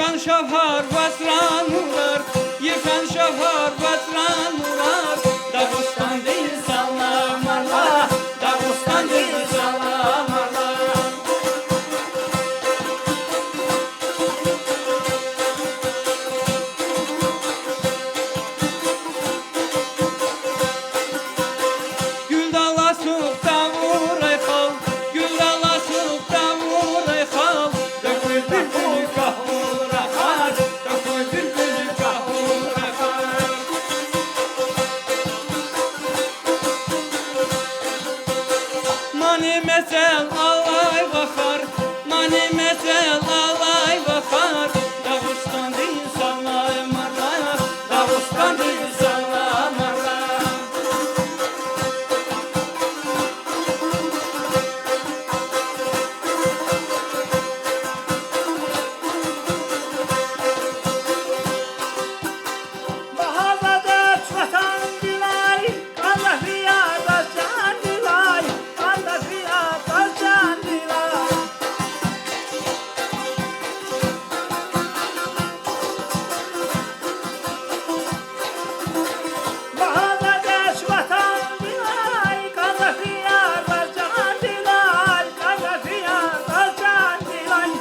Yıkan şafar basranular, yıkan şafar basranular. Dağıstan değil salamarlar, Dağıstan değil salamarlar. Gül dalasıp da vuray xal, gül dalasıp da vuray xal. Dökül bülbül kahura xal, dökül bülbül kahura xal. Mani mesel alay bakar, mani mesel alay bakar. Dağıstan değil salamarlar, Dağıstan değil salamarlar. Baharda çatan dilay, Allah riyada can dilay, Allah riyada can dilay. Baharda çatan dilay, Allah riyada can dilay, Allah riyada can dilay.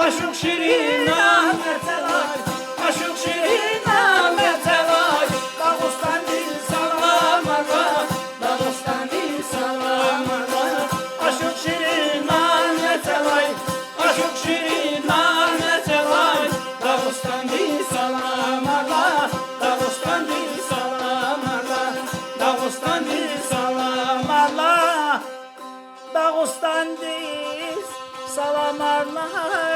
Aşık şirin ahmetselay, aşık şirin ahmetselay. Dağıstan değil Salamarlar, Dağıstan değil salamarlar. Aşık şirin ahmetselay, aşık şirin ahmetselay. Dağıstan değil salamarlar, Dağıstan değil salamarlar. Dağıstan değil salamarlar. Dağıstan değil salamarlar.